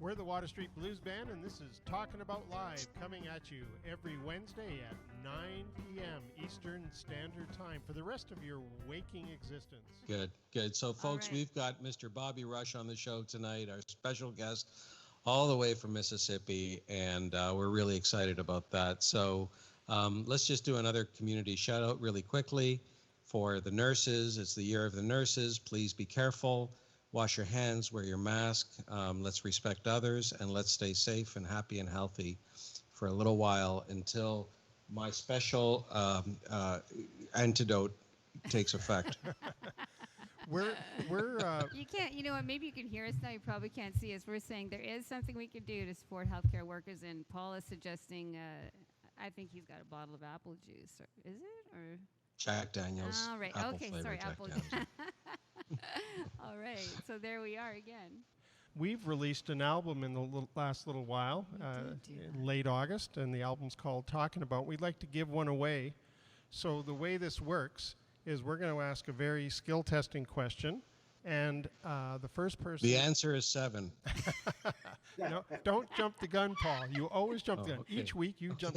We're the Water Street Blues Band, and this is Talkin About Live, coming at you every Wednesday at 9 p.m. Eastern Standard Time for the rest of your waking existence. Good, good. So, folks, we've got Mr. Bobby Rush on the show tonight, our special guest, all the way from Mississippi, and we're really excited about that. So let's just do another community shout-out really quickly for the nurses. It's the year of the nurses. Please be careful. Wash your hands, wear your mask, let's respect others, and let's stay safe and happy and healthy for a little while until my special antidote takes effect. You can't, you know what, maybe you can hear us now, you probably can't see us. We're saying there is something we can do to support healthcare workers, and Paul is suggesting, I think he's got a bottle of apple juice, or is it, or? Jack Daniels. All right, okay, sorry, apple juice. All right, so there we are again. We've released an album in the last little while, in late August, and the album's called Talkin About. We'd like to give one away. So the way this works is we're going to ask a very skill-testing question, and the first person... The answer is 7. No, don't jump the gun, Paul. You always jump the gun. Okay. Each week you jump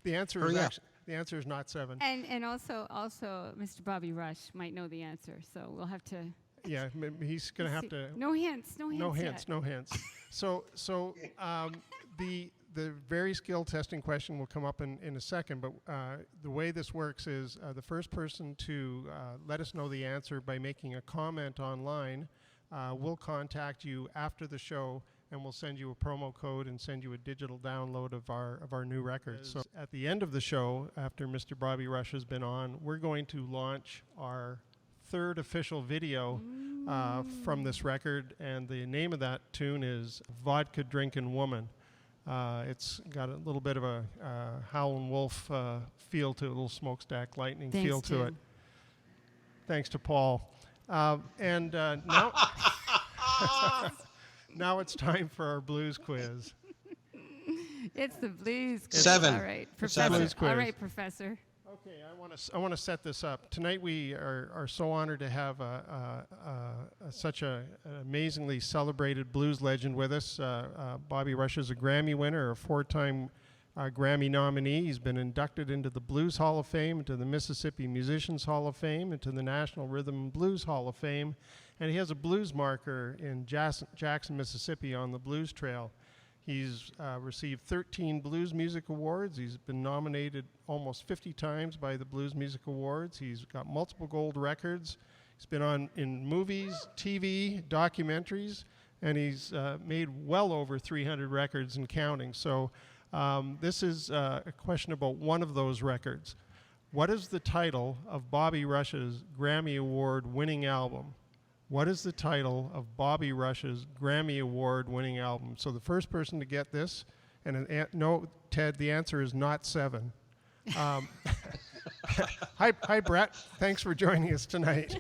the answer is actually... The answer is not 7. And also Mr. Bobby Rush might know the answer, so we'll have to... Yeah, he's going to have to... No hints. No hints. So the very skill testing question will come up in a second, but the way this works is the first person to let us know the answer by making a comment online will contact you after the show, and we'll send you a promo code and send you a digital download of our new record. So at the end of the show, after Mr. Bobby Rush has been on, we're going to launch our 3rd official video from this record, and the name of that tune is Vodka Drinkin' Woman. It's got a little bit of a Howlin' Wolf feel to it, a little Smokestack Lightning feel to it. Thanks to Paul. And now... Now it's time for our blues quiz. It's the blues quiz. 7. All right, Professor. Blues quiz. All right, Professor. Okay, I want to set this up. Tonight we are so honored to have such an amazingly celebrated blues legend with us. Bobby Rush is a Grammy winner, a 4-time Grammy nominee. He's been inducted into the Blues Hall of Fame, into the Mississippi Musicians Hall of Fame, into the National Rhythm and Blues Hall of Fame. And he has a blues marker in Jackson, Mississippi on the Blues Trail. He's received 13 Blues Music Awards. He's been nominated almost 50 times by the Blues Music Awards. He's got multiple gold records. He's been in movies, TV, documentaries, and he's made well over 300 records and counting. So this is a question about one of those records. What is the title of Bobby Rush's Grammy Award winning album? What is the title of Bobby Rush's Grammy Award winning album? So the first person to get this, and no, Ted, the answer is not 7. Hi, Brett. Thanks for joining us tonight.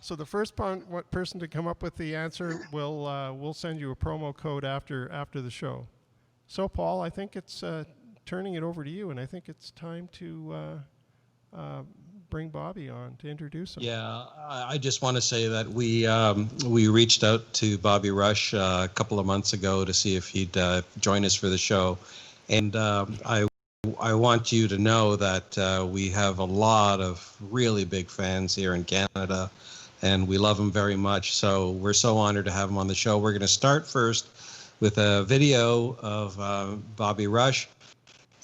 So the first person to come up with the answer, we'll send you a promo code after the show. So, Paul, I think it's turning it over to you, and I think it's time to bring Bobby on to introduce him. Yeah, I just want to say that we reached out to Bobby Rush a couple of months ago to see if he'd join us for the show, and I want you to know that we have a lot of really big fans here in Canada, and we love him very much. So we're so honored to have him on the show. We're going to start first with a video of Bobby Rush,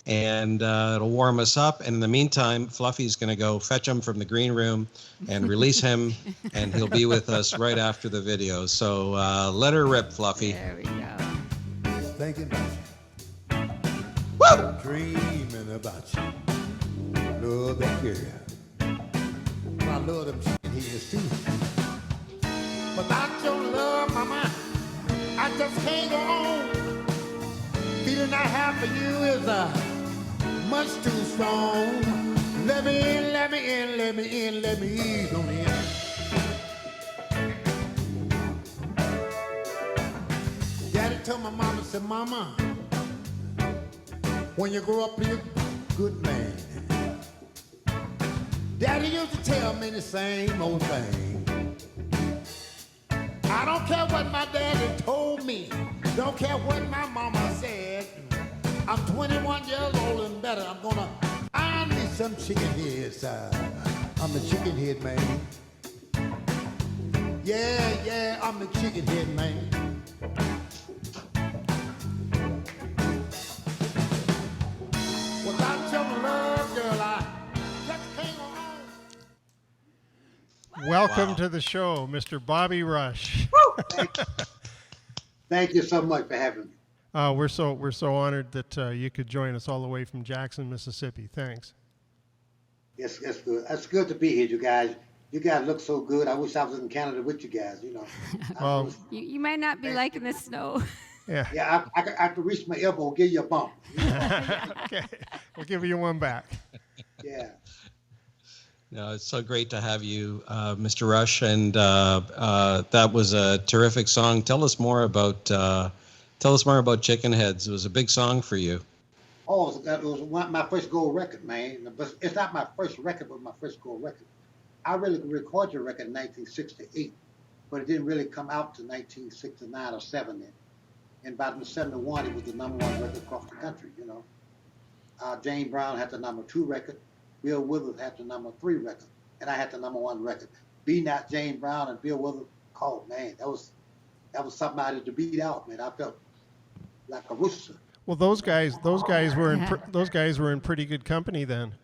and it'll warm us up. And in the meantime, Fluffy's going to go fetch him from the green room and release him, and he'll be with us right after the video. So let her rip, Fluffy. There we go. Thinking about you. Woo! Dreaming about you. Love that girl. I love them shitheads too. Without your love, mama, I just can't go on. Feeling I have for you is much too strong. Let me in, let me in, let me in, let me ease on in. Daddy told my mama, said, Mama, when you grow up, be a good man. Daddy used to tell me the same old thing. I don't care what my daddy told me. Don't care what my mama said. I'm 21 years old and better. I'm gonna iron me some chicken heads. I'm the chicken head man. Yeah, I'm the chicken head man. Without your love, girl, I just can't go on. Welcome to the show, Mr. Bobby Rush. Thank you so much for having me. We're so honored that you could join us all the way from Jackson, Mississippi. Thanks. Yes, that's good. That's good to be here, you guys. You guys look so good. I wish I was in Canada with you guys, you know. Well, You might not be liking the snow. yeah. Yeah, I could reach my elbow and give you a bump. Okay, we'll give you one back. Yeah. No, it's so great to have you, Mr. Rush, and that was a terrific song. Tell us more about Chicken Heads. It was a big song for you. Oh, it was my first gold record, man. But it's not my first record, but my first gold record. I really recorded the record in 1968, but it didn't really come out to 1969 or 7. And by 1971, it was the #1 record across the country, you know. James Brown had the #2 record. Bill Withers had the #3 record. And I had the #1 record. Beating out James Brown and Bill Withers, oh, man, that was something I had to beat out, man. I felt like a rooster. Well, those guys were in pretty good company then.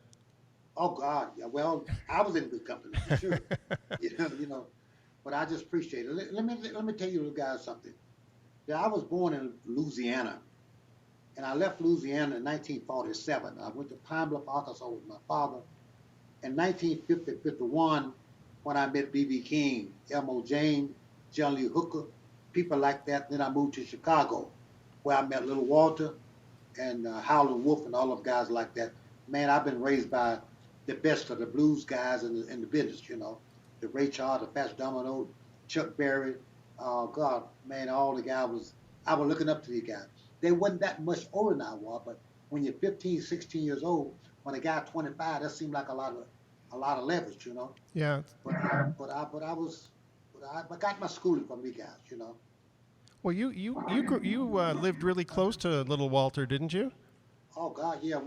Oh God, yeah. Well, I was in good company for sure. you know, but I just appreciate it. Let me tell you guys something. Yeah, I was born in Louisiana, and I left Louisiana in 1947. I went to Pine Bluff, Arkansas with my father. In 1950-51, when I met B.B. King, Elmo James, John Lee Hooker, people like that. Then I moved to Chicago, where I met Little Walter and Howlin' Wolf and all of guys like that. Man, I've been raised by the best of the blues guys in the business, you know. The Ray Charles, the Fats Domino, Chuck Berry. God, man, all the guys I was looking up to these guys. They wasn't that much older than I was, but when you're 15, 16 years old, when a guy 25, that seemed like a lot of leverage, you know. Yeah. But I got my schooling from these guys, you know. Well, you lived really close to Little Walter, didn't you? Oh God, yeah.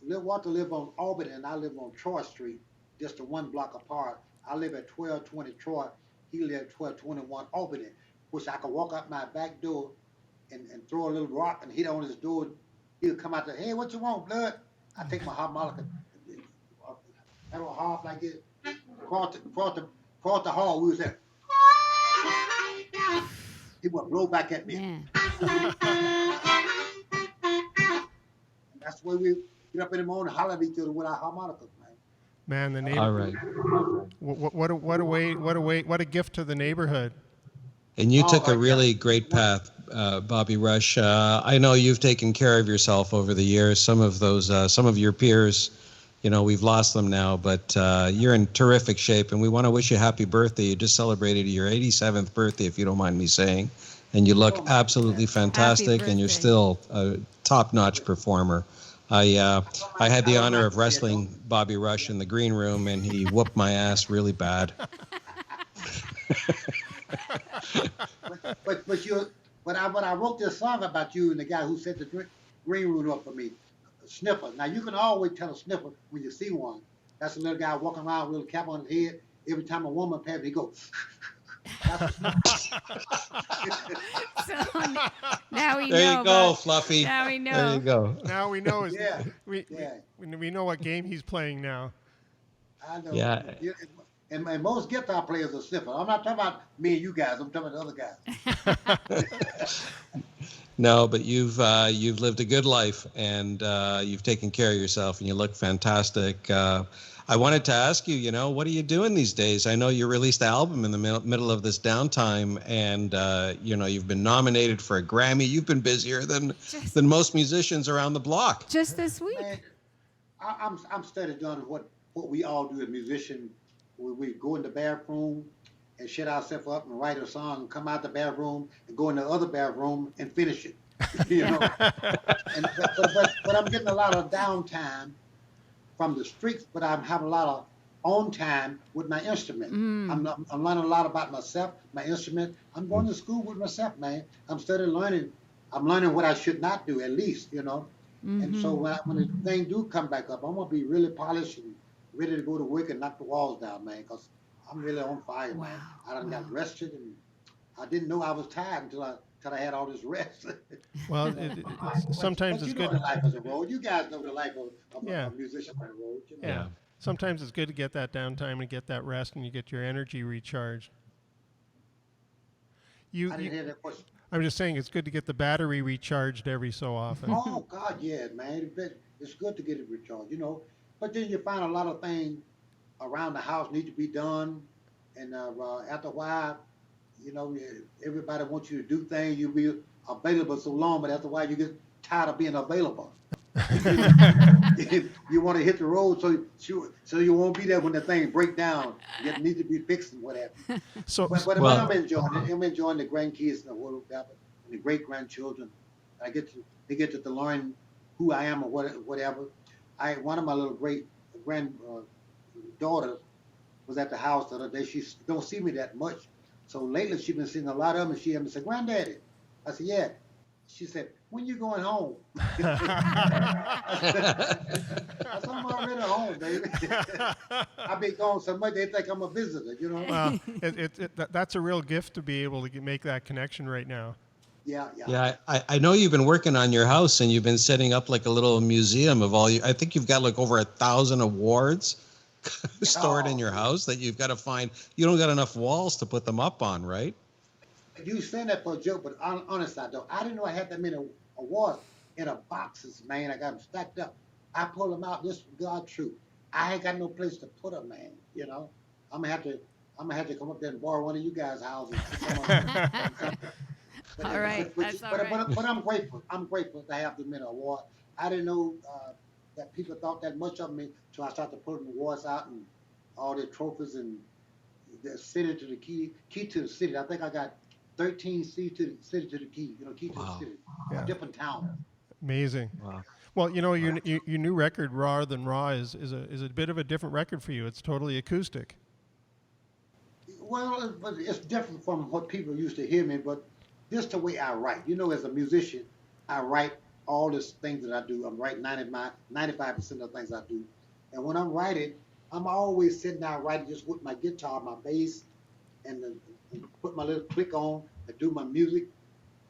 Little Walter lived on Albany, and I live on Troy Street, just a 1 block apart. I live at 1220 Troy. He lived at 1221 Albany, which I could walk out my back door and throw a little rock and hit on his door. He'll come out there, hey, what you want, blood? I take my harmonica, have a harp like this, cross the hall. We was there. He would blow back at me. Yeah. That's the way we get up in the morning and holler at each other with our harmonicas, man. Man, the neighbor. All right. What a gift to the neighborhood. And you took a really great path, Bobby Rush. I know you've taken care of yourself over the years. Some of your peers, you know, we've lost them now, but you're in terrific shape, and we want to wish you happy birthday. You just celebrated your 87th birthday, if you don't mind me saying, and you look absolutely fantastic, and you're still a top-notch performer. I had the honor of wrestling Bobby Rush in the green room, and he whooped my ass really bad. But when I wrote this song about you and the guy who set the green room up for me, Sniffer. Now you can always tell a sniffer when you see one. That's a little guy walking around with a cap on his head. Every time a woman passes, he goes. That's a So now we know. There you go, Fluffy. Now we know. There you go. Now we know. Yeah. We know what game he's playing now. I know. Yeah. And most guitar players are sniffer. I'm not talking about me and you guys. I'm talking about the other guys. No, but you've lived a good life, and you've taken care of yourself, and you look fantastic. I wanted to ask you, you know, what are you doing these days? I know you released the album in the middle of this downtime, and you know, you've been nominated for a Grammy. You've been busier than most musicians around the block. Just this week. Man, I'm steady doing what we all do as musicians. We go in the bathroom and shut ourselves up and write a song, and come out the bathroom and go in the other bathroom and finish it. You know. But I'm getting a lot of downtime from the streets, but I'm having a lot on time with my instrument. I'm learning a lot about myself, my instrument. I'm going to school with myself, man. I'm studying learning. I'm learning what I should not do, at least, you know. And so when the thing do come back up, I'm gonna be really polished and ready to go to work and knock the walls down, man, because I'm really on fire, man. I done got rested, and I didn't know I was tired until I had all this rest. Well, sometimes But it's you know good. the life of the road. You guys know the life of Yeah. a musician on the road. You know? Yeah. Sometimes it's good to get that downtime and get that rest, and you get your energy recharged. I didn't hear that question. I'm just saying it's good to get the battery recharged every so often. Oh God, yeah, man. It's good to get it recharged, you know. But then you find a lot of things around the house need to be done, and after a while, you know, everybody wants you to do things. You'll be available so long, but after a while, you get tired of being available. You want to hit the road so you won't be there when the thing break down. It needs to be fixed and whatever. But I'm enjoying it. I'm enjoying the grandkids and the whole and the great grandchildren. They get to learn who I am or whatever. One of my little great granddaughters was at the house the other day. She don't see me that much, so lately she's been seeing a lot of them. And she had me say, "Granddaddy," I said, "Yeah." She said, "When you going home?" I said, "I'm already home, baby." I've been gone so much they think I'm a visitor, you know. Well, that's a real gift to be able to make that connection right now. Yeah. Yeah, I know you've been working on your house and you've been setting up like a little museum of all you. I think you've got like over 1,000 awards stored in your house that you've got to find. You don't got enough walls to put them up on, right? You saying that for a joke, but honest, I don't. I didn't know I had that many awards in a boxes, man. I got them stacked up. I pulled them out. This is God true. I ain't got no place to put them, man. You know, I'm gonna have to come up there and borrow one of you guys' houses. All right, that's all right. But I'm grateful. I'm grateful to have the many awards. I didn't know that people thought that much of me until I started putting awards out and all the trophies and the city to the key to the city. I think I got 13 city to the key. You know, key to the city. Yeah. A different town. Amazing. Wow. Well, you know, your new record, Rawer Than Raw, is a bit of a different record for you. It's totally acoustic. Well, but it's different from what people used to hear me, but this is the way I write. You know, as a musician, I write all these things that I do. I'm writing 95% of the things I do. And when I'm writing, I'm always sitting down writing just with my guitar, my bass, and put my little click on and do my music.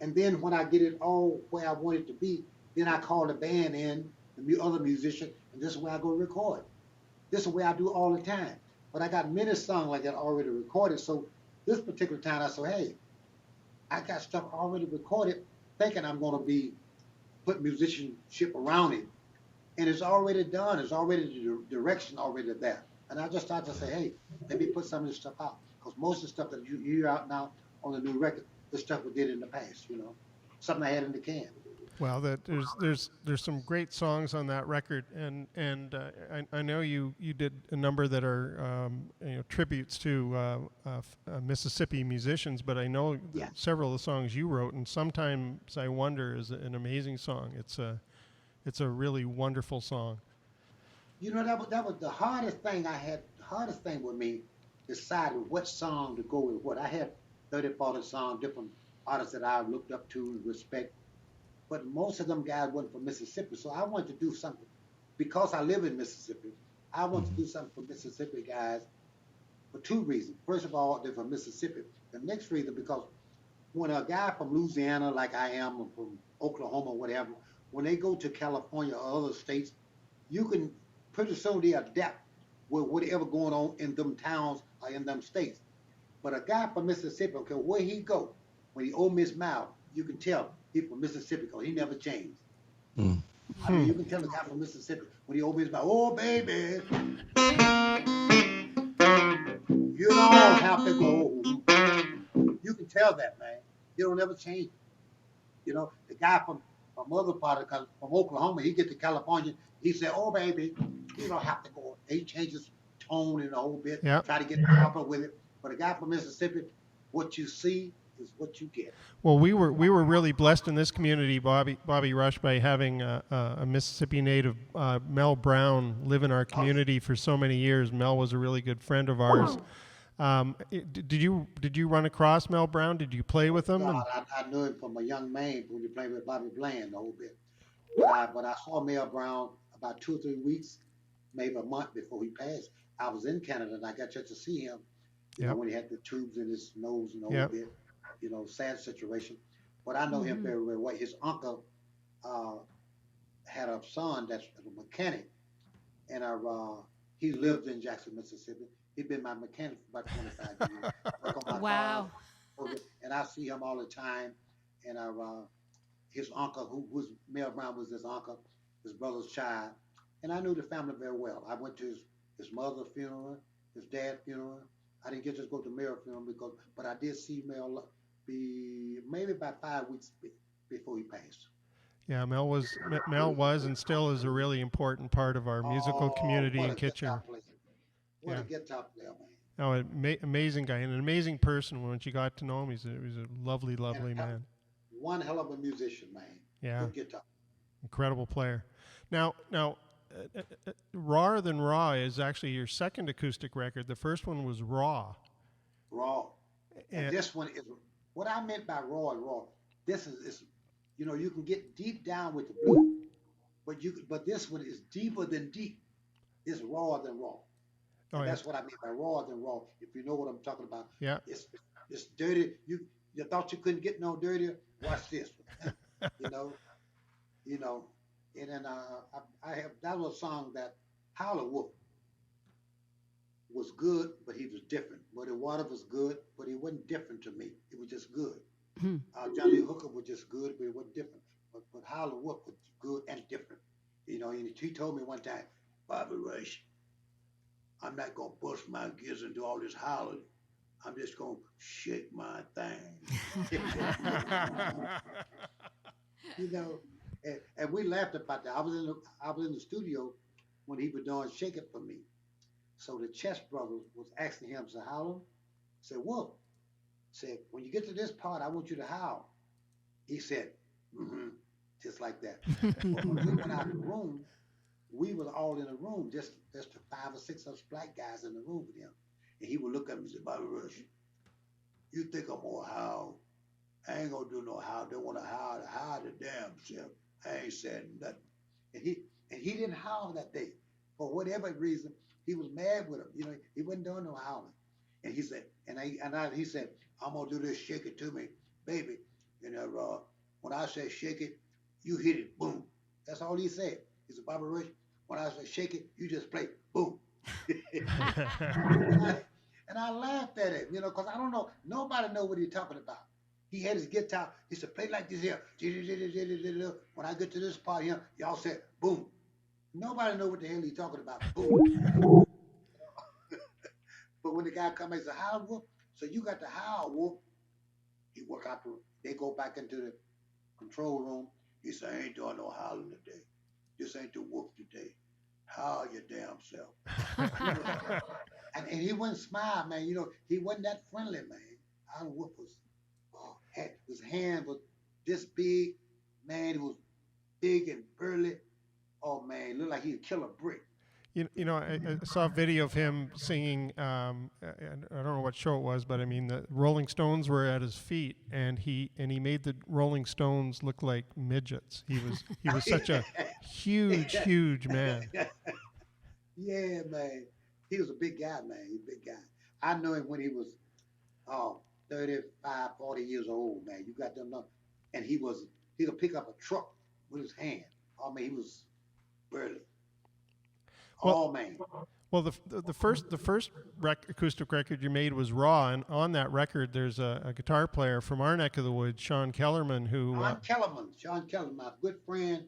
And then when I get it all where I want it to be, then I call the band in, the other musician, and this is where I go record. This is the way I do all the time. But I got many songs like that already recorded. So this particular time I said, hey, I got stuff already recorded, thinking I'm going to be put musicianship around it. And it's already done. It's already the direction already there. And I just started to say, hey, let me put some of this stuff out. Because most of the stuff that you hear out now on the new record, the stuff we did in the past, you know, something I had in the can. Well, there's some great songs on that record, and I know you did a number that are tributes to Mississippi musicians, but I know several of the songs you wrote, and Sometimes I Wonder is an amazing song. It's a really wonderful song. You know, that was the hardest thing I had. The hardest thing with me deciding what song to go with what. I had 30, 40 songs, different artists that I looked up to and respect. But most of them guys wasn't from Mississippi, so I wanted to do something. Because I live in Mississippi, I want to do something for Mississippi guys for two reasons. First of all, they're from Mississippi. The next reason, because when a guy from Louisiana, like I am, or from Oklahoma, whatever, when they go to California or other states, you can pretty soon they adapt with whatever going on in them towns or in them states. But a guy from Mississippi, okay, where he go, when he open his mouth, you can tell he from Mississippi because he never changed. I mean, you can tell a guy from Mississippi when he opens his mouth, oh, baby, you don't have to go. You can tell that, man. You don't ever change. You know, the guy from other part of from Oklahoma, he get to California, he said, oh, baby, you don't have to go. He changes tone in a whole bit, try to get proper with it. But a guy from Mississippi, what you see is what you get. Well, we were really blessed in this community, Bobby Rush, by having a Mississippi native, Mel Brown, live in our community for so many years. Mel was a really good friend of ours. Did you run across Mel Brown? Did you play with him? God, I knew him from a young man when he played with Bobby Bland a whole bit. But I saw Mel Brown about 2 or 3 weeks, maybe a month before he passed. I was in Canada and I got a chance to see him, Yep. when he had the tubes in his nose and a whole Yep. bit, sad situation. But I know him very, very well. His uncle had a son that's a mechanic, and he lived in Jackson, Mississippi. He'd been my mechanic for about 25 years. Work on my Wow. cars, and I see him all the time. And his uncle, who was Mel Brown, was his uncle, his brother's child, and I knew the family very well. I went to his mother's funeral, his dad's funeral. I didn't get to go to Mel's funeral but I did see Mel maybe about 5 weeks before he passed. Yeah, Mel was and still is a really important part of our musical community what in a guitar Kitchener. player. What Yeah. a guitar player, man. Oh, amazing guy and an amazing person. Once you got to know him, he's a lovely, lovely And man. one hell of a musician, man. Yeah, Good guitar. incredible player. Now, Rawer Than Raw is actually your second acoustic record. The first one was Raw. Raw. And And- this one is what I meant by raw and raw. This is you can get deep down with the blues, but this one is deeper than deep. It's rawer than raw. Oh, And yeah. that's what I mean by rawer than raw. If you know what I'm talking about. Yeah. It's dirty. You thought you couldn't get no dirtier? Watch this one. And then I have that was a song that Howler Wolf was good, but he was different. Muddy Water was good, but he wasn't different to me. It was just good. Johnny Hooker was just good, but it wasn't different. But Howler Wolf was good and different. And he told me one time, Bobby Rush, I'm not gonna bust my gears and do all this howling. I'm just gonna shake my thing. And we laughed about that. I was in the studio when he was doing Shake It for me. So the Chess Brothers was asking him, said, howl? Said, Wolf, said, when you get to this part, I want you to howl. He said, just like that. But when we went out of the room, we was all in a room, just the 5 or 6 of us black guys in the room with him. And he would look at me and say, Bobby Rush, you think I'm gonna howl? I ain't gonna do no howl. They wanna howl to howl the damn self. I ain't saying nothing. And he didn't howl that day. For whatever reason, he was mad with him. He wasn't doing no howling. And he said, he said, I'm gonna do this, shake it to me, baby. And when I say shake it, you hit it, boom. That's all he said. He said, Bobby Rush, when I say shake it, you just play, boom. And I laughed at it, because I don't know, nobody know what he's talking about. He had his guitar, he said, play like this here. When I get to this part here, y'all said, boom. Nobody know what the hell he's talking about, boom. But when the guy come and say, howl, Wolf, so you got the howl, Wolf. He walk out, they go back into the control room. He said, I ain't doing no howling today. This ain't the Wolf today. Howl your damn self. and he wouldn't smile, man. He wasn't that friendly, man. Howler Wolf his hand was this big, man. It was big and burly. Oh man, it looked like he'd kill a brick. I saw a video of him singing. I don't know what show it was, but I mean, the Rolling Stones were at his feet, and he made the Rolling Stones look like midgets. He was such a huge man. Yeah, man. He was a big guy, man. He was a big guy. I knew him when he was 35, 40 years old, man. You got them numbers. And he could pick up a truck with his hand. I mean, he was burly. Man. Well, the first acoustic record you made was Raw, and on that record there's a guitar player from our neck of the woods, Sean Kellerman, who Sean Kellerman, my good friend,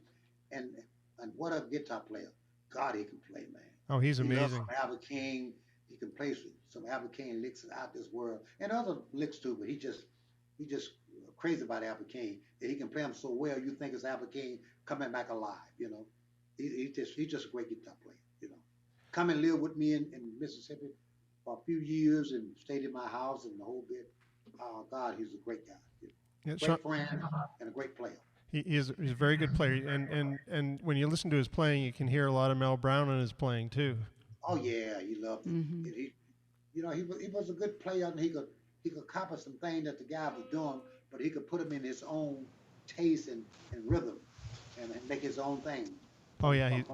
and what a guitar player. God, he can play, man. Oh, he's He loves amazing. some Albert King. He can play some Albert King licks out this world, and other licks too. But he just crazy about Albert King that he can play them so well. You think it's Albert King coming back alive. He's just a great guitar player. Come and live with me in Mississippi for a few years and stayed in my house and the whole bit. Oh God, he's a great guy. Yeah, Great friend and a great player. he's a very good player, and when you listen to his playing, you can hear a lot of Mel Brown in his playing too. Oh yeah, he loved it. Mm-hmm. And he was a good player, and he could copy some things that the guy was doing, but he could put them in his own taste and rhythm, and make his own thing. Oh yeah, You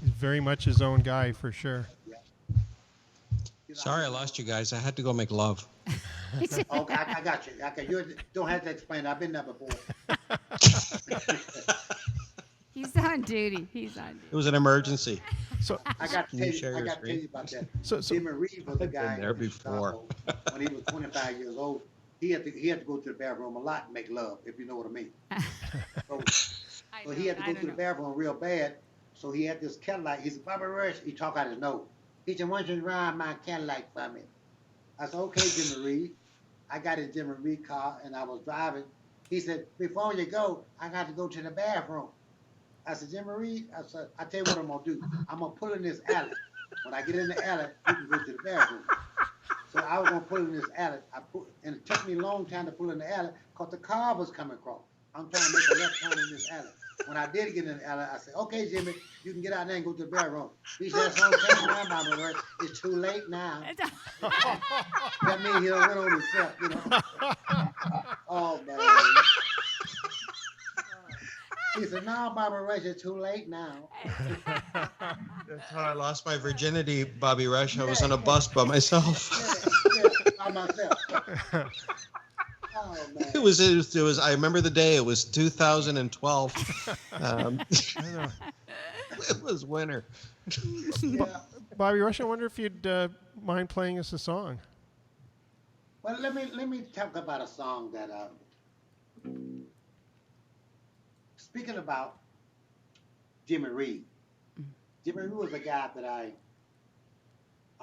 he's very much his own guy for sure. yeah. Sorry, I lost you guys. I had to go make love. Okay, I got you. Okay, you don't have to explain. I've been there before. He's on duty. He's on duty. It was an emergency. So I got to Can tell you you, share I your got to tell screen? you about that. So- Jimmy Reed was a I've been guy there in before. Chicago when he was 25 years old. He had to go to the bathroom a lot and make love, if you know what I mean. So he had to go to the bathroom real bad. So he had this Cadillac. He said, Bobby Rush, he talk out his nose. He said, why don't you ride my Cadillac for me? I said, okay, Jimmy Reed. I got in Jimmy Reed car and I was driving. He said, before you go, I got to go to the bathroom. I said, Jimmy Reed, I said, I tell you what I'm going to do. I'm going to pull in this alley. When I get in the alley, you can go to the bathroom. So I was going to pull in this alley. And it took me a long time to pull in the alley because the car was coming across. I'm trying to make a left turn in this alley. When I did get in the alley, I said, okay, Jimmy, you can get out there and go to the bathroom. He said, that's okay now, Mama Rush. It's too late now. That means he done went on himself, you know. Oh, man. He said, no, Bobby Rush, it's too late now. That's how I lost my virginity, Bobby Rush. I was on a bus by myself. Yeah, by myself. Oh, man. It was. I remember the day. It was 2012. I know. It was winter. Yeah. Bobby Rush, I wonder if you'd mind playing us a song. Well, let me talk about a song that speaking about Jimmy Reed. Jimmy Reed was a guy that I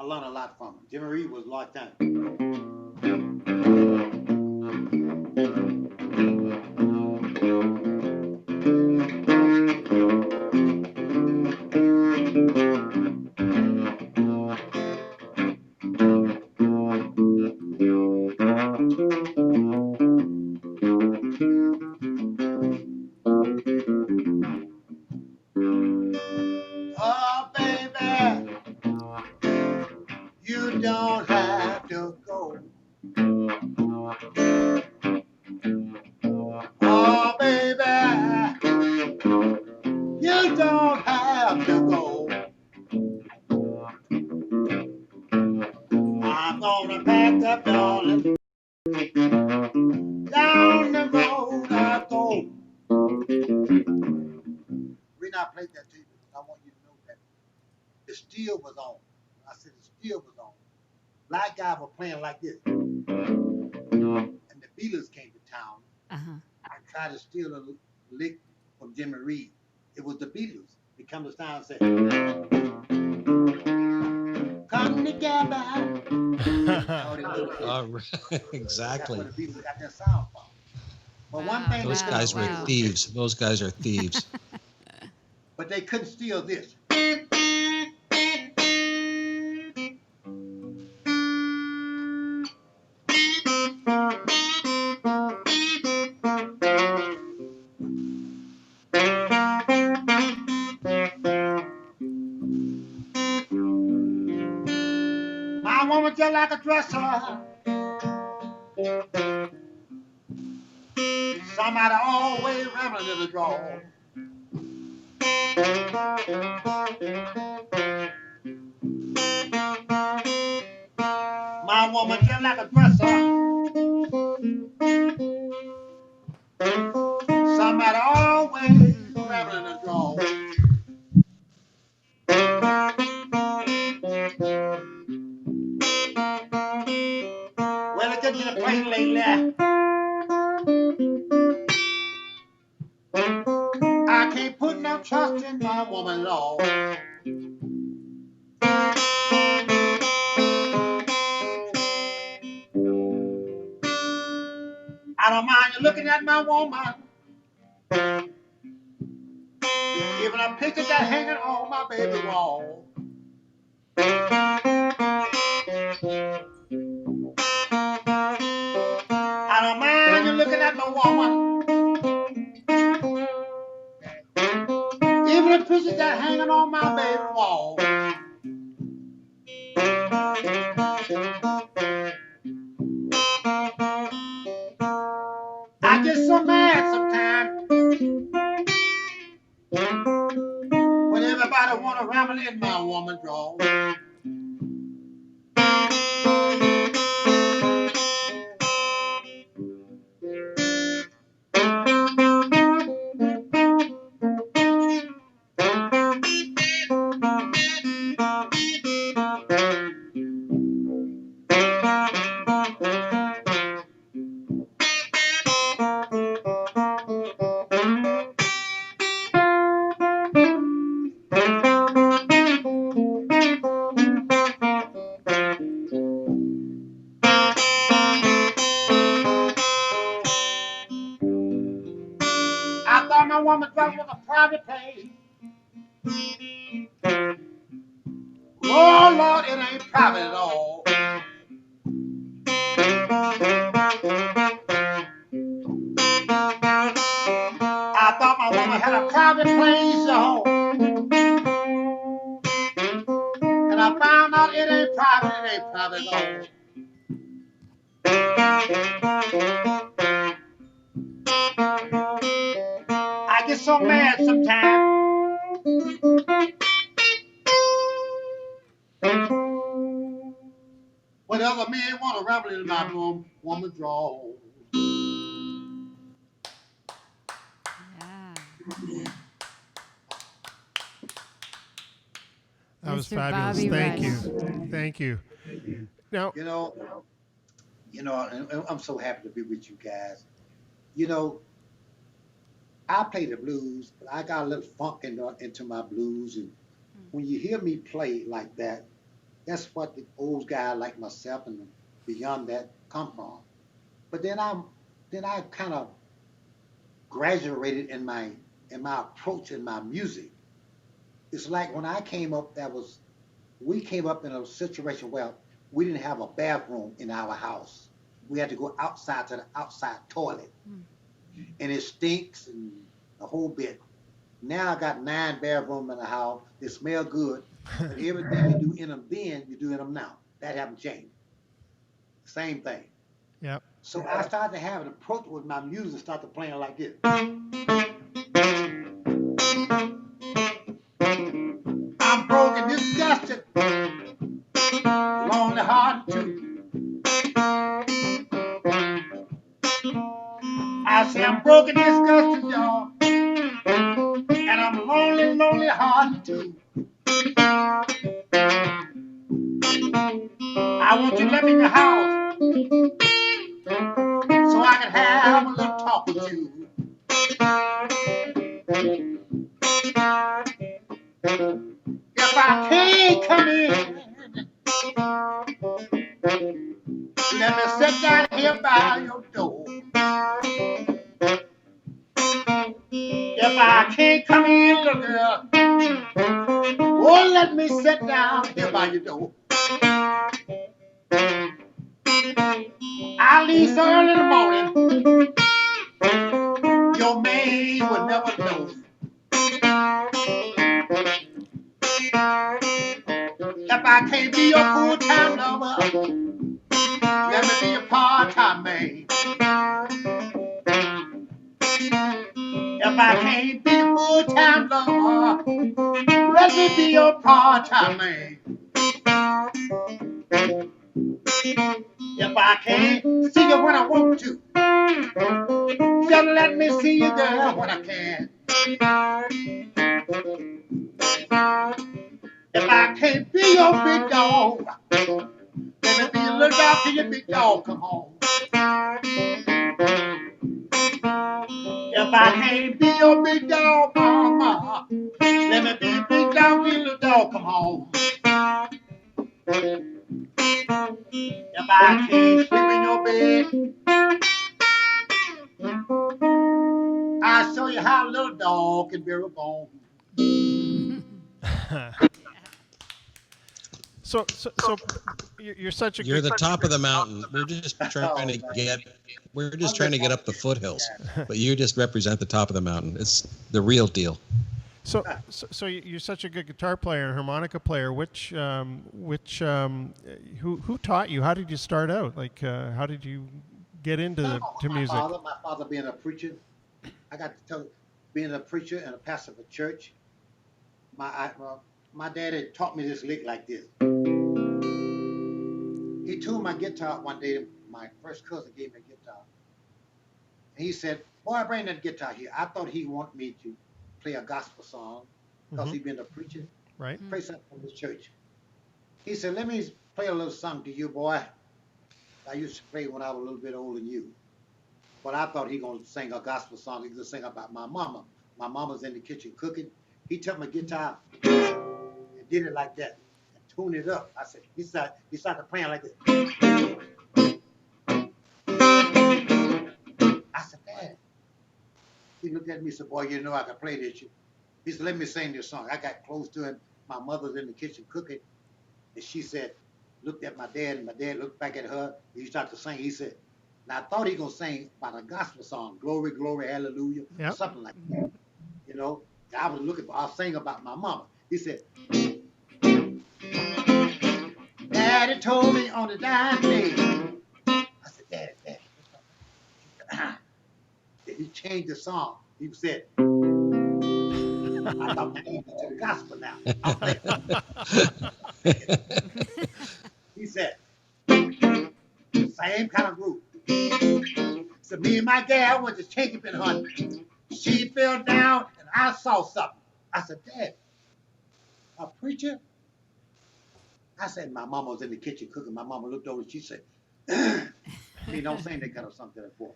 learned a lot from. Jimmy Reed was like that. Oh, baby, you don't have to go. Oh, baby, you don't have to go. I'm gonna pack up, darling. Down the road I go. Reason I played that to you because I want you to know that the steel was on. I said the steel was on. Black guys were playing like this. And the Beatles came to town and tried to steal a lick from Jimmy Reed. It was the Beatles. They come to town and said, come together. Exactly. That's where the Beatles got their sound from. But one thing Those they guys were couldn't steal, thieves. Those guys are thieves. but they couldn't steal this. My woman just like a dresser. Somebody always rambling in the drawer. My woman just like a dresser. Somebody always rambling in the drawer. Well, it gets to the point lately. I can't put no trust in my woman, Lord. I don't mind you looking at my woman. Even a picture that hanging on my baby wall. a woman, even the pictures that hanging on my baby wall. I get so mad sometimes when everybody wanna ramble in my woman draw. I thought my woman drop was a private place. Oh Lord, it ain't private at all. I thought my woman had a private place, y'all. And I found out it ain't private at all. I get so mad sometimes when other men want to ramble in my room, woman draw. Yeah. That was Mr. fabulous. Bobby Thank Rush. you. Thank you. Now, You know, and I'm so happy to be with you guys. You know, I play the blues, but I got a little funk into my blues. And when you hear me play like that, that's what the old guy like myself and beyond that come from. But then I kind of graduated in my approach in my music. It's like when I came up, we came up in a situation where we didn't have a bathroom in our house. We had to go outside to the outside toilet. And it stinks and the whole bit. Now I got 9 bathrooms in the house. They smell good. But everything you do in them then, you do in them now. That haven't changed. Same thing. yep. So I started to have an approach with my music, started playing like this. I'm broke and disgusted, lonely hearted too. I say I'm broke and disgusted, y'all, and I'm lonely, lonely hearted too. I want you to let me in the house so I can have a little talk with you. If I can't come in, let me sit down here by your door. If I can't come in, little girl, oh, let me sit down here by your door. I leave so early in the morning, your maid would never know. If I can't be your full-time lover, let me be a part-time man. If I can't be a full-time lover, let me be your part-time man. If I can't see you when I want to, just let me see you, girl, when I can. If I can't be your big dog, let me be a little dog till your big dog come home. If I can't be your big dog, mama, let me be a big dog till your little dog come home. If I can't sleep in your bed, I'll show you how a little dog can bear a bone. So So you're such a You're good, the top of the mountain. We're just trying to get up the foothills, but you just represent the top of the mountain. It's the real deal. So you're such a good guitar player and harmonica player. Who taught you? How did you start out? Like, how did you get into music? My father being a preacher, I got to tell you, being a preacher and a pastor of a church. My dad had taught me this lick like this. He tuned my guitar one day. My first cousin gave me a guitar. And he said, "Boy, bring that guitar here." I thought he wanted me to play a gospel song because he'd been a preacher. Right. Play something from his church. He said, "Let me play a little song to you, boy. I used to play when I was a little bit older than you." But I thought he going to sing a gospel song. He was going to sing about my mama. My mama's in the kitchen cooking. He took my guitar and did it like that and tuned it up. I said, he started playing like this. I said, "Dad." He looked at me and said, "Boy, you know I can play this." He said, "Let me sing this song." I got close to him. My mother's in the kitchen cooking. And she said, looked at my dad, and my dad looked back at her. He started to sing. He said, and I thought he was going to sing about a gospel song, "Glory, Glory, Hallelujah," or something like that. You know, I was singing about my mama. He said, "Daddy told me on the dying day." I said, "Daddy." He changed the song. He said, "I thought we moved to the gospel now." He said, same kind of group. So me and my gal went to Talkin hunting. She fell down and I saw something. I said, "Dad, a preacher?" I said, my mama was in the kitchen cooking. My mama looked over and she said, "He don't sing that kind of something before."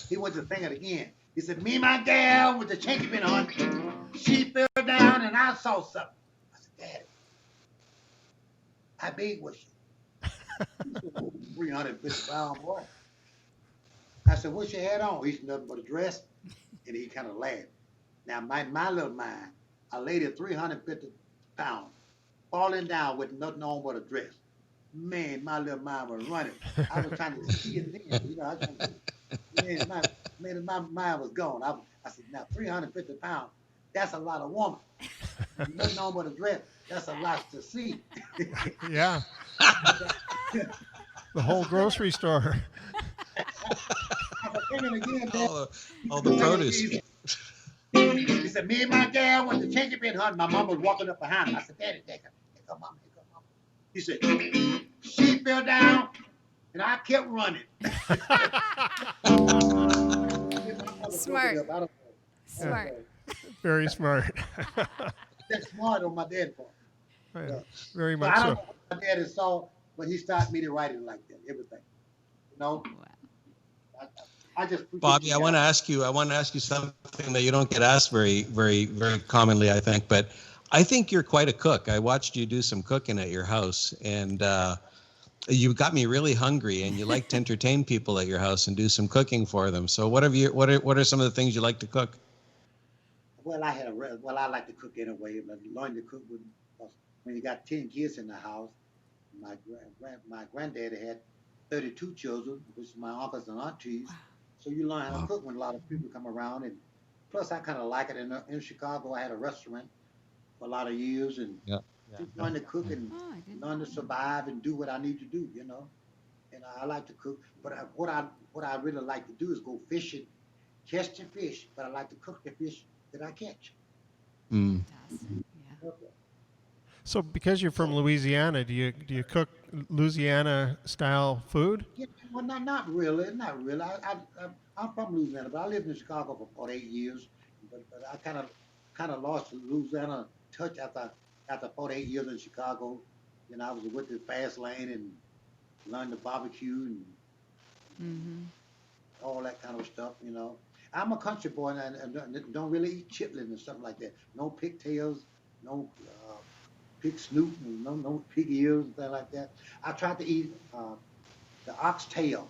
He went to sing it again. He said, "Me and my gal went to Talkin hunting. She fell down and I saw something." I said, "Dad, how big was she?" 350 pound boy. I said, "What she had on?" He said, "Nothing but a dress." And he kind of laughed. Now, my little mind, a lady of 350 pounds, falling down with nothing on but a dress. Man, my little mind was running. I was trying to see it then. You know, I was trying to, my mind was gone. I said, now 350 pounds, that's a lot of woman. Nothing on but a dress, that's a lot to see. Yeah. The whole grocery store. All the produce. He said, "Me and my gal went to Talkin hunting." My mom was walking up behind him. I said, "Daddy, here come mama, here come mama." He said, "She fell down and I kept running." Smart. Smart. Very smart. That's smart on my dad's part. Yeah, very But much I don't so. know what my daddy saw, but he started me to write it like that, everything. You know? I just Bobby, I want to ask you something that you don't get asked very, very, very commonly, I think. But I think you're quite a cook. I watched you do some cooking at your house, and you got me really hungry. And you like to entertain people at your house and do some cooking for them. So what are some of the things you like to cook? Well, I like to cook anyway. But learning to cook when you got 10 kids in the house. My granddaddy had 32 children, which is my uncles and aunties. So you learn how to cook when a lot of people come around, and plus I kind of like it. In Chicago, I had a restaurant for a lot of years, and just learn to cook and learn to survive and do what I need to do, you know. And I like to cook, but what I really like to do is go fishing, catch the fish. But I like to cook the fish that I catch. Mm. Okay. So, because you're from Louisiana, do you cook Louisiana style food? Yeah, well, not really. I'm from Louisiana, but I lived in Chicago for about 8 years. But I kind of lost the Louisiana touch after 48 years in Chicago. You know, I was with the fast lane and learned to barbecue and all that kind of stuff. You know, I'm a country boy and don't really eat chitlin and stuff like that. No pigtails, no pig snoot, no pig ears and things like that. I tried to eat the oxtail.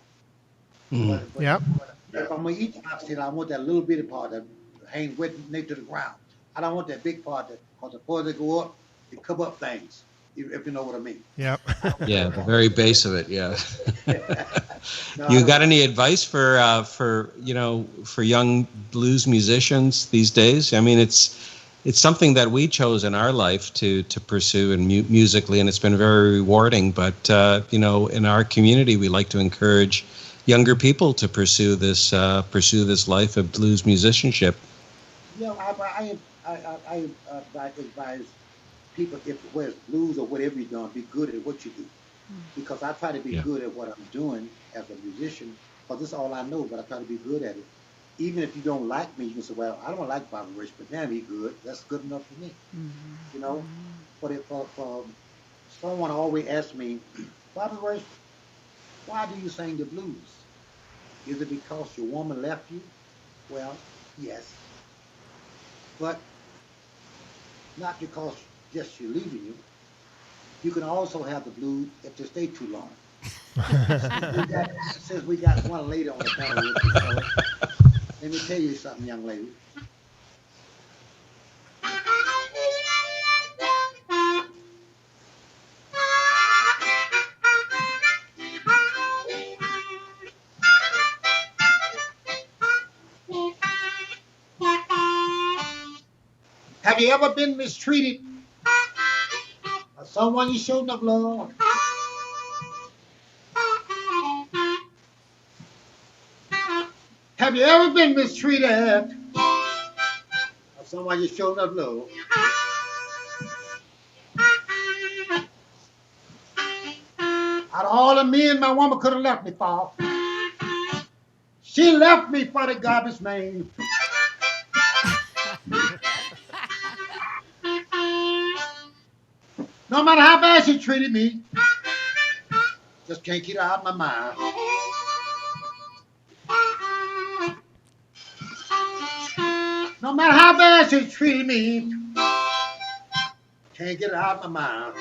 But if I'm gonna eat the oxtail, I want that little bitty part that hangs wet next to the ground. I don't want that big part because the further they go up, they cover up things. if you know what I mean. Yep. Yeah, the very base of it. Yeah. No, You got any advice for for young blues musicians these days? I mean, it's something that we chose in our life to pursue and musically, and it's been very rewarding. But in our community, we like to encourage younger people to pursue this life of blues musicianship. I advise people, whether it's blues or whatever you're doing, be good at what you do. Because I try to be Yeah. good at what I'm doing as a musician, because this is all I know, but I try to be good at it. Even if you don't like me, you can say, well, I don't like Bobby Rich, but damn, he good. That's good enough for me. You know? But if someone always asks me, Bobby Rich, why do you sing the blues? Is it because your woman left you? Well, yes. But not because just she's leaving you. You can also have the blues if they stay too long. Since we got one lady on the panel with us, so let me tell you something, young lady. Have you ever been mistreated by someone you showed enough love? Have you ever been mistreated by someone you showed enough love? Out of all the men my woman could have left me for, she left me for the garbage man. No matter how bad she treated me, just can't get her out of my mind. No matter how bad she treated me, can't get her out of my mind.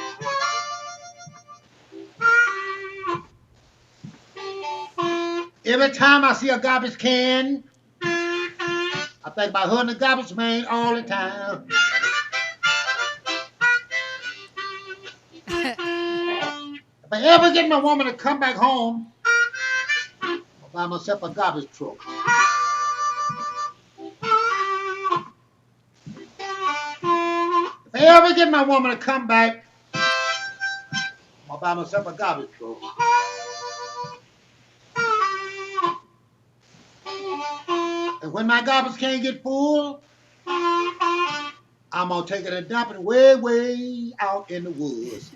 Every time I see a garbage can, I think about her and the garbage man all the time. If I ever get my woman to come back home, I'll buy myself a garbage truck. If I ever get my woman to come back, I'll buy myself a garbage truck. And when my garbage can't get full, I'm gonna take it and dump it way, way out in the woods.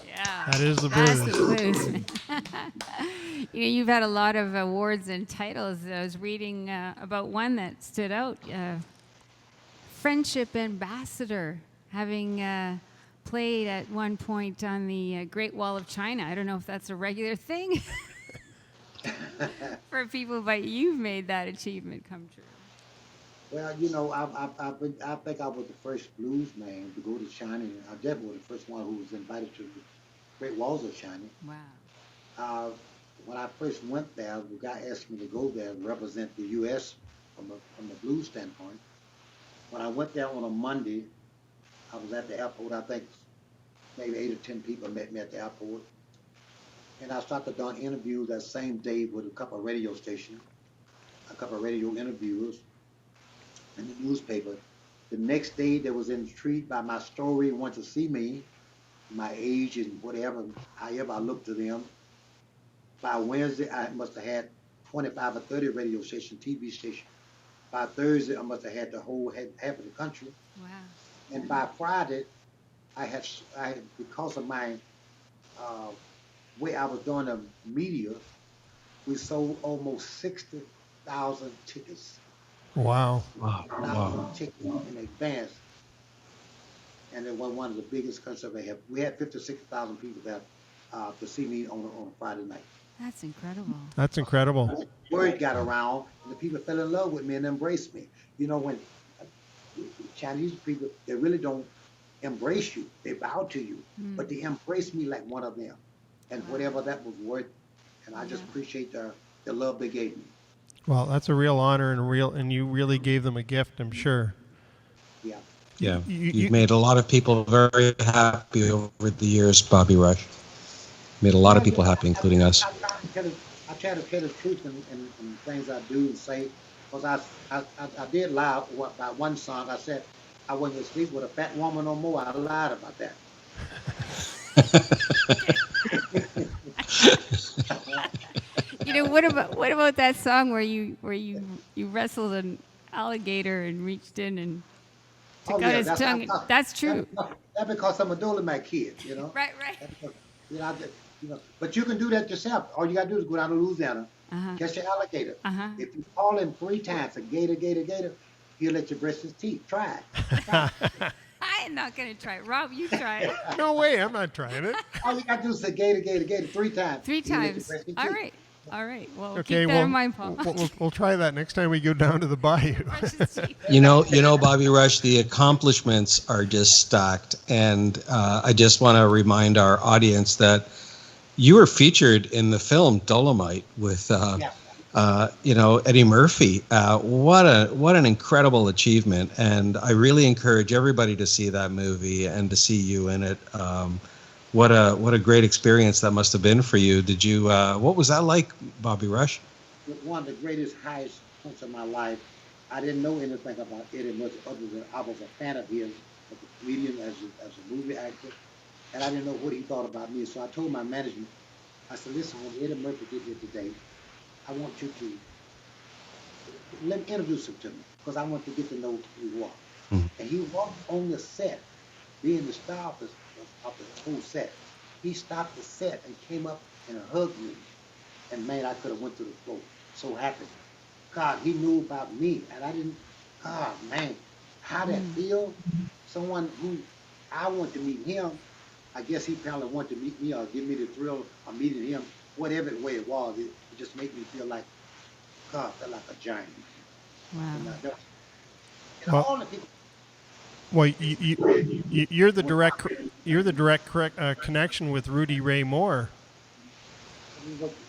Yeah. That is the That's the blues. blues. You've had a lot of awards and titles. I was reading about one that stood out. Friendship Ambassador, having played at one point on the Great Wall of China. I don't know if that's a regular thing for people, but you've made that achievement come true. Well, I think I was the first blues man to go to China. I definitely was the first one who was invited to the Great Walls of China. Wow. When I first went there, the guy asked me to go there and represent the U.S. from the blues standpoint. When I went there on a Monday, I was at the airport. I think maybe 8 or 10 people met me at the airport. And I started doing interviews that same day with a couple of radio stations, a couple of radio interviewers in the newspaper. The next day, they was intrigued by my story and wanted to see me, my age and whatever, however I looked to them. By Wednesday, I must have had 25 or 30 radio stations, TV stations. By Thursday, I must have had the whole half of the country. Wow. And by Friday, I had because of my way I was doing the media, we sold almost 60,000 tickets. Wow. Wow. Tickets in advance. And it was one of the biggest concerts we had. We had 56,000 people there to see me on a Friday night. That's incredible. That's incredible. Word got around, and the people fell in love with me and embraced me. When Chinese people, they really don't embrace you. They bow to you, but they embrace me like one of them. And whatever that was worth, and I just appreciate the love they gave me. Well, that's a real honor and you really gave them a gift, I'm sure. Yeah. Yeah, you've made a lot of people very happy over the years, Bobby Rush. Made a lot of people happy, including us. I try to tell the truth in things I do and say, because I did lie about one song. I said I wasn't gonna sleep with a fat woman no more. I lied about that. What about that song where you wrestled an alligator and reached in and took out his tongue? That's true. That's because I'm a Dolemite kid, Right. But you can do that yourself. All you gotta do is go down to Louisiana, catch your alligator. If you call him 3 times, a gator, gator, gator, he'll let you brush his teeth. Try it. I am not going to try it. Rob, you try it. No way, I'm not trying it. All you got to do is say gator, gator, gator 3 times. 3 He'll let you times. brush your All teeth. right. All right. Well, Okay, keep that in mind, Paul. we'll try that next time we go down to the bayou. Brush his teeth. You know, Bobby Rush, the accomplishments are just stacked. And I just want to remind our audience that you were featured in the film Dolemite with, Eddie Murphy. What an incredible achievement. And I really encourage everybody to see that movie and to see you in it. What a great experience that must have been for you. Did you? What was that like, Bobby Rush? One of the greatest highest points of my life. I didn't know anything about Eddie Murphy other than I was a fan of his as a comedian, as a movie actor, and I didn't know what he thought about me. So I told my management, I said, listen, when Eddie Murphy get here today, I want you to let me introduce him to me because I want to get to know who he was. And he walked on the set, being the star of the whole set. He stopped the set and came up and hugged me. And man, I could have went to the floor. So happy. God, he knew about me, and I didn't. God, man, how that feel? Someone who I want to meet him. I guess he probably wanted to meet me or give me the thrill of meeting him. Whatever way it was, it just made me feel like God, felt like a giant. Wow. And all the people. Well, you're the direct connection with Rudy Ray Moore.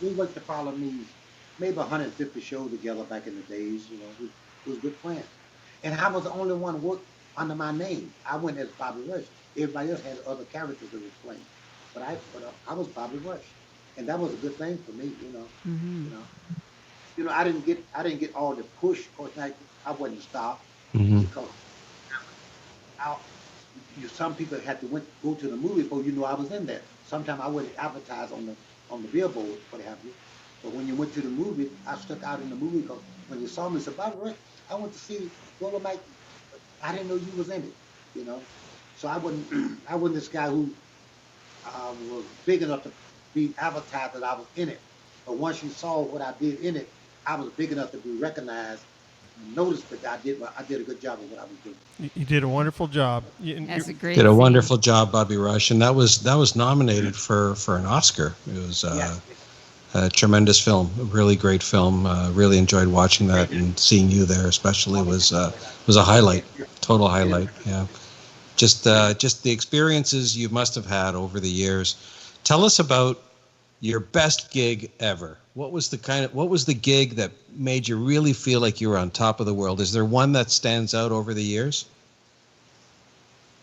We worked to follow me maybe 150 shows together back in the days. We was good friends. And I was the only one who worked under my name. I went as Bobby Rush. Everybody else had other characters that was playing, but I was Bobby Rush, and that was a good thing for me. I didn't get all the push. Of course, I wasn't stopped because some people had to go to the movie before I was in there. Sometimes I wouldn't advertise on the billboard, what have you. But when you went to the movie, I stuck out in the movie because when you saw me, said, Bobby Rush, I went to see Dolemite. I didn't know you was in it, So I wasn't this guy who was big enough to be advertised that I was in it. But once you saw what I did in it, I was big enough to be recognized, noticed that I did a good job of what I was doing. You did a wonderful job. That's a great. Did a wonderful job, Bobby Rush, and that was nominated for an Oscar. It was a tremendous film, a really great film. Really enjoyed watching that, and seeing you there especially was a highlight, total highlight. Yeah. Just the experiences you must have had over the years. Tell us about your best gig ever. What was the gig that made you really feel like you were on top of the world? Is there one that stands out over the years?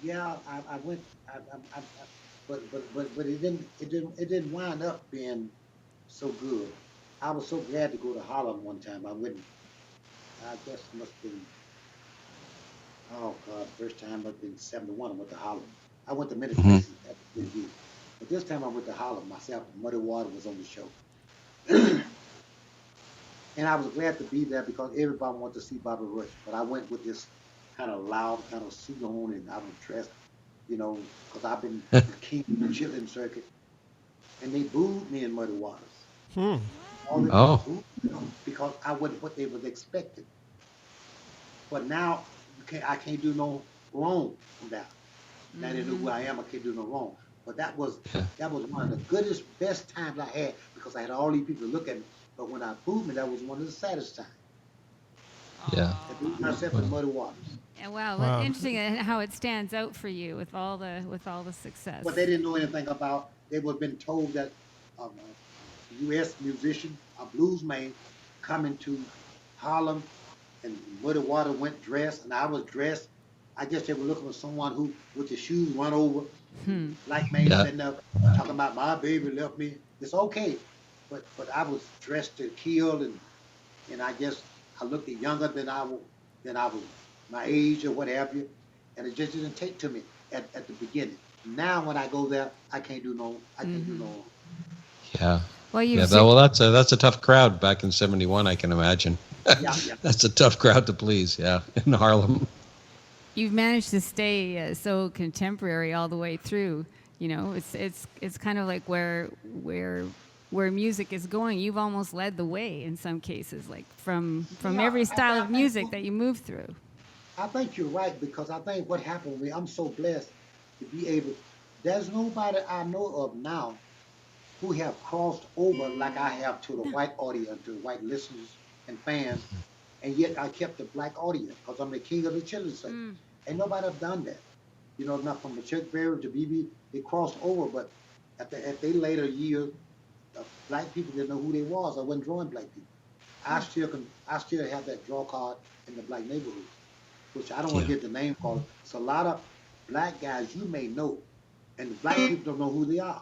Yeah, I went, but it didn't wind up being so good. I was so glad to go to Harlem one time. I guess it must have been. Oh God, first time I've been 71, I went to Harlem. I went to many places at the TV. But this time I went to Harlem myself. Muddy Water was on the show. And I was glad to be there because everybody wanted to see Bobby Rush. But I went with this kind of loud, kind of suit on, and I was dressed, because I've been the king of the Chitlin Circuit. And they booed me in Muddy Waters. Because I wasn't what they was expecting. But now I can't do no wrong from that. Now they know who I am. I can't do no wrong. But that was one of the goodest, best times I had because I had all these people look at me. But when I booed me, that was one of the saddest times. Yeah. I booed myself in Muddy Waters. And wow, interesting how it stands out for you with all the success. But they didn't know anything about. They would have been told that a U.S. musician, a blues man, coming to Harlem, and Muddy Water went dressed, and I was dressed. I guess they were looking for someone who, with the shoes run over, like man Yeah. sitting up talking about my baby left me. It's okay, but I was dressed to kill, and I guess I looked younger than I was my age or what have you, and it just didn't take to me at the beginning. Now when I go there, I can't do no. Yeah. Well, Yeah. Well, that's a tough crowd back in '71. I can imagine. Yeah. That's a tough crowd to please. Yeah, in Harlem. you've managed to stay so contemporary all the way through. You know, it's kind of like where music is going. You've almost led the way in some cases, like from every style of music that you move through. I think you're right because I think what happened with me, I'm so blessed to be able. There's nobody I know of now who have crossed over like I have to the white audience, to the white listeners and fans, and yet I kept the black audience because I'm the king of the Chitlin Circuit. Ain't nobody have done that. You know, not from the Chuck Berry to BB, they crossed over, but at their later years, black people didn't know who they was. I wasn't drawing black people. I still have that draw card in the black neighborhood, which I don't want to get the name called. It's a lot of black guys you may know, and the black people don't know who they are.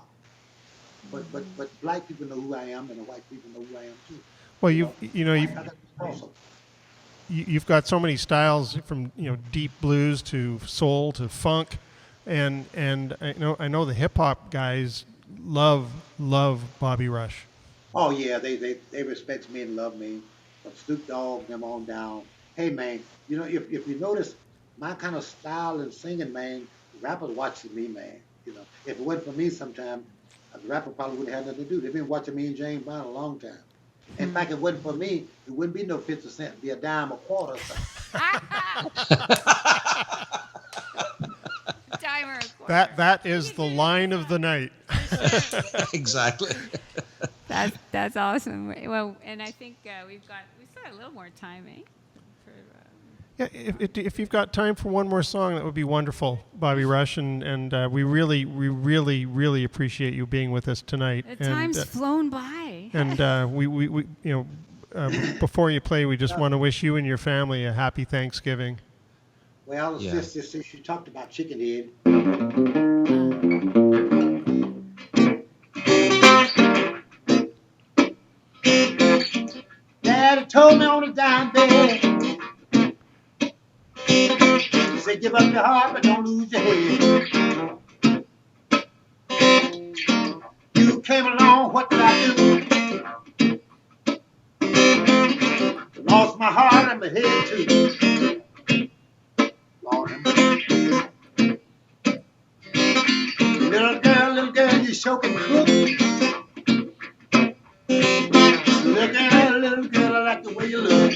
But black people know who I am, and the white people know who I am too. Well, you've got so many styles from deep blues to soul to funk, and I know the hip hop guys love Bobby Rush. Oh yeah, they respect me and love me. From Snoop Dogg, them on down. Hey man, if you notice my kind of style and singing, man, rappers watching me, man. If it wasn't for me, sometime the rapper probably wouldn't have nothing to do. They've been watching me and James Brown a long time. In fact, if it wasn't for me, it wouldn't be no 50 cents. It'd be a dime a quarter or something. Dime or a quarter. That is the line of the night. Exactly. That's awesome. Well, and I think we still got a little more time, eh? Yeah, if you've got time for one more song, that would be wonderful, Bobby Rush, and we really appreciate you being with us tonight. The time's flown by. And we before you play, we just want to wish you and your family a happy Thanksgiving. Well, since you talked about chicken head. Daddy told me on the dime bed. He said, give up your heart, but don't lose your head. You came along, what did I do? Lost my heart and my head too. Lord have mercy. Little girl, you sure can cook. Look at that little girl, I like the way you look.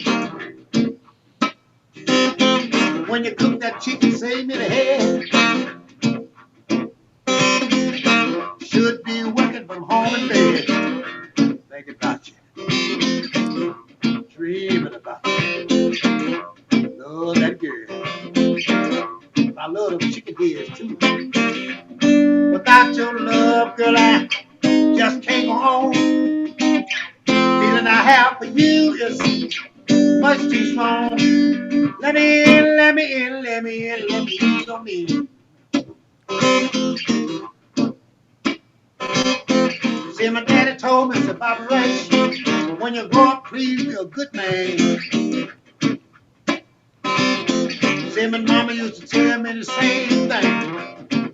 When you cook that chicken, save me the head. Should be working from home in bed. Think about you. Dreaming about you. Love that girl. I love them chicken heads too. Without your love, girl, I just can't go on. Feeling I have for you is much too strong. Let me in, let me in, let me in, let me in, let me in. See, my daddy told me, said, Bobby Rush, when you grow up, please be a good man. See, my mama used to tell me the same thing.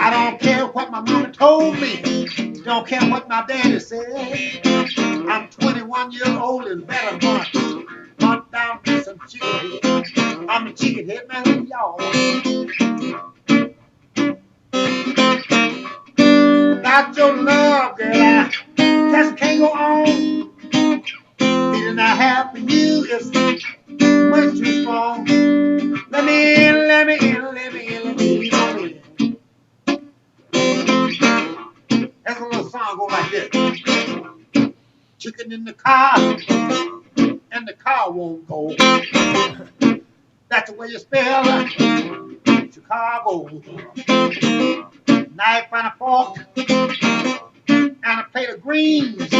I don't care what my mama told me. Don't care what my daddy said. I'm 21 years old and better hunt down for some chicken head. I'm a chicken head man, y'all. Without your love, girl, I just can't go on. Feeling I have for you is much too strong. Let me in, let me in, let me in, let me in, let me in. That's a little song go like this. Chicken in the car, and the car won't go. That's the way you spell Chicago. Knife and a fork, and a plate of greens.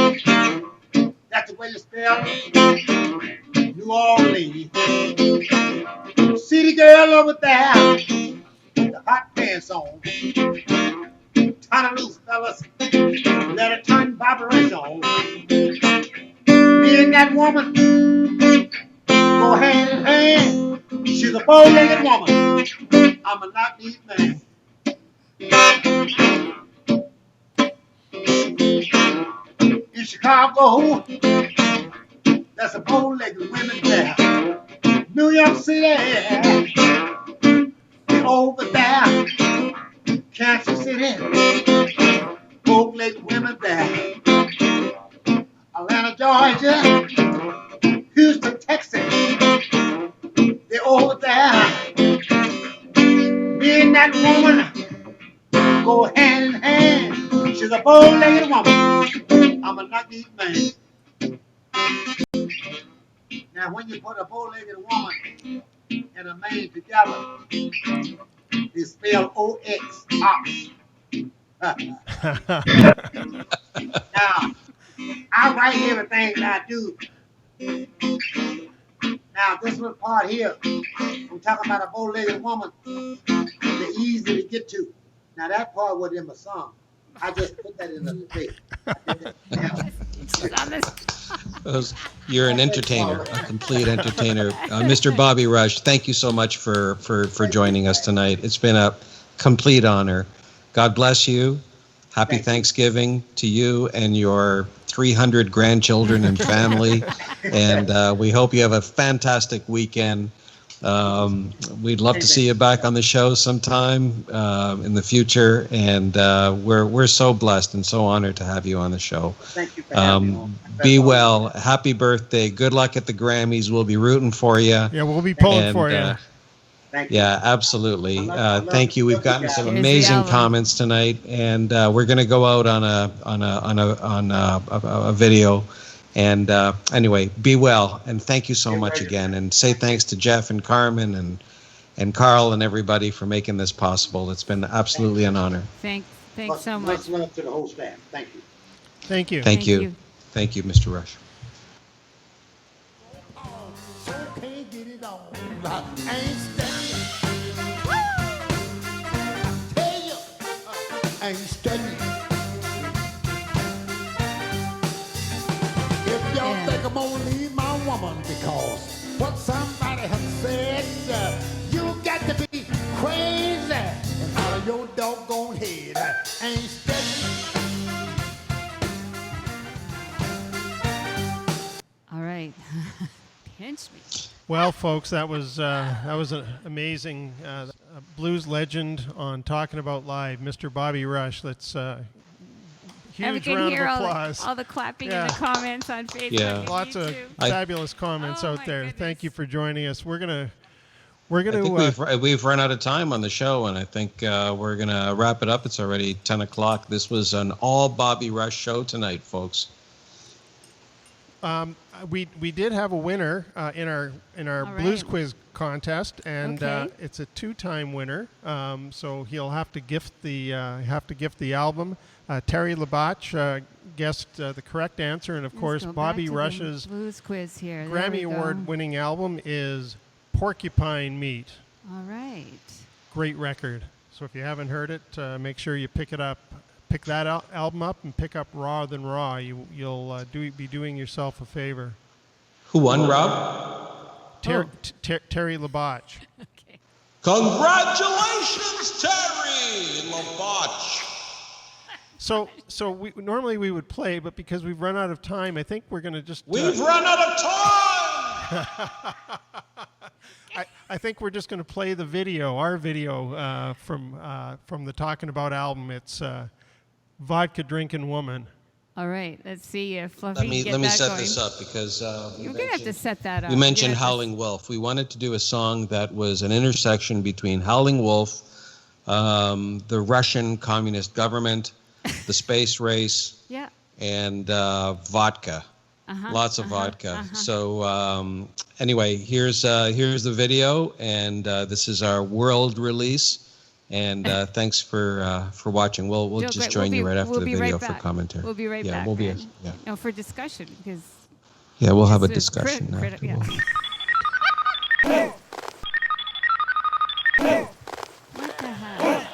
That's the way you spell was that it turned Bobby Rush on. Me and that woman go hand in hand. She's a bow-legged woman. I'm a knock-kneed man. In Chicago, that's a bow-legged women there. New York City, over there. Kansas City, bow-legged women there. Atlanta, Georgia, Houston, Texas, they're over there. Me and that woman go hand in hand. She's a bow-legged woman. I'm a knock-kneed man. Now, when you put a bow-legged woman and a man together, they spell O-X, ox. Now, I write everything that I do. Now, this little part here, I'm talking about a bow-legged woman. They're easy to get to. Now, that part was in my song. I just put that in the debate. You're an entertainer, a complete entertainer. Mr. Bobby Rush, thank you so much for joining us tonight. It's been a complete honor. God bless you. Happy Thanksgiving to you and your 300 grandchildren and family. And we hope you have a fantastic weekend. We'd love to see you back on the show sometime in the future. And we're so blessed and so honored to have you on the show. Thank you for having me. Be well. Happy birthday. Good luck at the Grammys. We'll be rooting for you. Yeah, we'll be pulling for you. Thank you. Yeah, absolutely. Thank you. We've gotten some Here's the amazing album. comments tonight, and we're going to go out on a video. And anyway, be well, and thank you so much again. And say thanks to Jeff and Carmen and Carl and everybody for making this possible. It's been absolutely an honor. Thanks so much. Much love to the whole staff. Thank you. Thank you. Thank you. Thank you, Mr. Rush. Can't get it on. I ain't standing. Tell you, I ain't standing. If y'all Yeah. think I'm gonna leave my woman because what somebody has said, you got to be crazy and out of your doggone head. I ain't standing. All right. Pinch me. Well, folks, that was an amazing blues legend on Talking About Live, Mr. Bobby Rush. Let's huge Everyone round hear of all applause. the clapping in Yeah. the comments on Facebook. Yeah. and Lots of YouTube. fabulous comments Oh, out my there. goodness. Thank you for joining us. We're I gonna think we've run out of time on the show, and I think we're going to wrap it up. It's already 10 o'clock. This was an all Bobby Rush show tonight, folks. we did have a winner in our All blues right. quiz contest, and Okay. it's a 2-time winner. So he'll have to gift the album. Terry Labach guessed the correct answer, and of Let's course go back Bobby to the Rush's blues quiz here. There Grammy we go. Award-winning album is Porcupine Meat. All right. Great record. So if you haven't heard it, make sure you pick it up. Pick that album up and pick up Raw Than Raw. You'll be doing yourself a favor. Who won, Rob? Terry Labach. Okay. Congratulations, Terry Labach. So normally we would play, but because we've run out of time, I think we're going to just. We've run out of time. I think we're just going to play the video, our video from the Talkin' About album. It's Vodka Drinking Woman. All right. Let's see if Fluffy can get Let me that set going. this up because You're going to have to set that up. you You're mentioned gonna have to- Howling Wolf. We wanted to do a song that was an intersection between Howling Wolf, the Russian communist government, the space race, Yeah. and vodka. Lots of vodka. So anyway, here's the video, and this is our world release. And thanks for watching. We'll Joe, just great. join you right after we'll the be video right for back. commentary. We'll be right yeah, back. We'll be man. yeah. No, for discussion because Yeah, we'll have a this is discussion. yeah. afterwards. What the hell?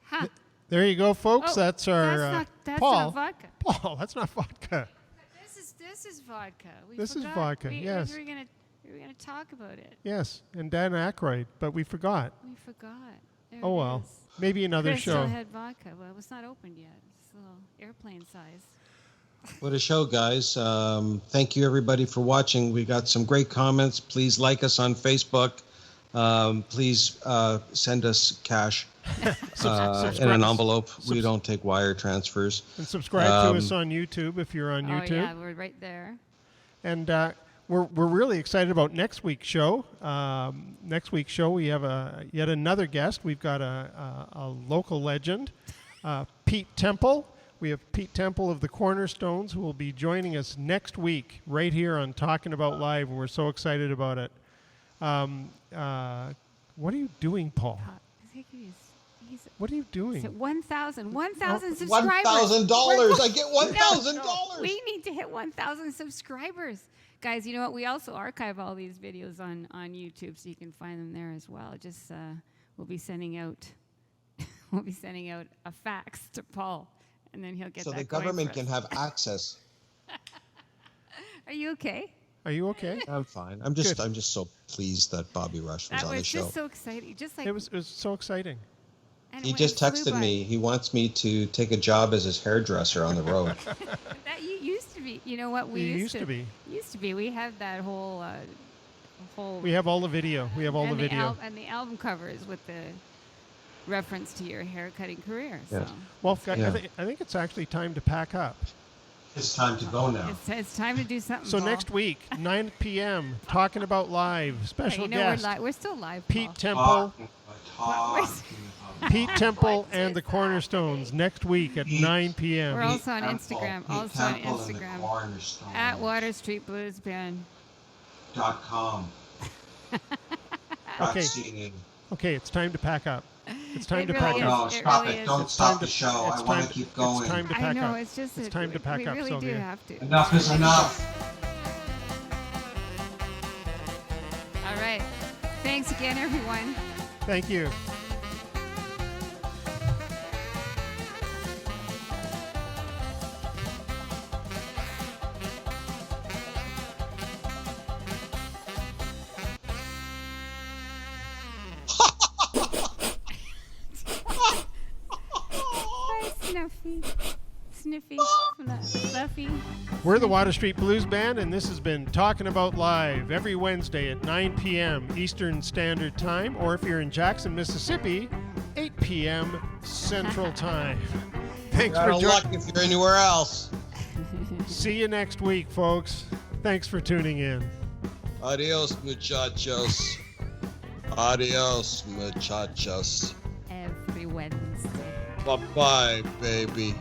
Huh. There you go, folks. Oh, that's our that's Paul. not vodka. Paul, that's not vodka. This is vodka. We This is forgot. vodka, yes. We were gonna talk about it. Yes, and Dan Aykroyd, but we forgot. We forgot. There Oh it well, is. maybe another Crystal show. had vodka. Well, it was not opened yet. It's a little airplane size. What a show, guys. Thank you, everybody, for watching. We got some great comments. Please like us on Facebook. Please send us cash in an envelope. We don't take wire transfers. And subscribe to us on YouTube if you're on YouTube. Oh yeah, we're right there. And we're really excited about next week's show. Next week's show, we have yet another guest. We've got a local legend, Pete Temple. We have Pete Temple of the Cornerstones, who will be joining us next week right here on Talkin About Live, and we're so excited about it. What are you doing, Paul? I think he's What are you doing? 1,000 subscribers. $1,000. I get $1,000. No, we need to hit 1,000 subscribers. Guys, you know what? We also archive all these videos on YouTube, so you can find them there as well. Just we'll be sending out a fax to Paul, and then he'll get So that the going government for us. can have access. Are you okay? Are you okay? I'm fine. I'm just so pleased that Bobby Rush was That on the was show. just so exciting. Just like It was so exciting. and He it just flew texted by. me. He wants me to take a job as his hairdresser on the road. That you used to be. You know what? We You used to be. Used to be. We had that whole. We have all the video. We have all the and video. and the album covers with the reference to your haircutting career. So Yes. Well, guys, Yeah. I think it's actually time to pack up. It's time to go now. it's time to do something. So Paul. next week, 9 p.m., Talking About Live, Hey, special you know guest, we're still live. Pete Paul. Temple, Where's- Pete Temple What and is the that? Cornerstones next week at Pete- 9 p.m. We're also on Instagram. Also on Instagram. At waterstreet Blues Band. .com. Okay. Okay, it's time to pack up. It's time It to really pack is. up. It Stop really it. Is. Don't It's time stop to- the show. it's I want time- to keep going. It's time to I pack know up. it's just It's that time to pack we up, really do Sylvia. have to. Enough is enough. All right. Thanks again, everyone. Thank you. Hi, Snuffy. Sniffy. Fluffy. We're the Water Street Blues Band, and this has been Talking About Live every Wednesday at 9 p.m. Eastern Standard Time, or if you're in Jackson, Mississippi, 8 p.m. Central Time. Thanks You're for out of joining. luck if you're anywhere else. See you next week, folks. Thanks for tuning in. Adios, muchachos. Adios, muchachos. Every Wednesday. Bye-bye, baby.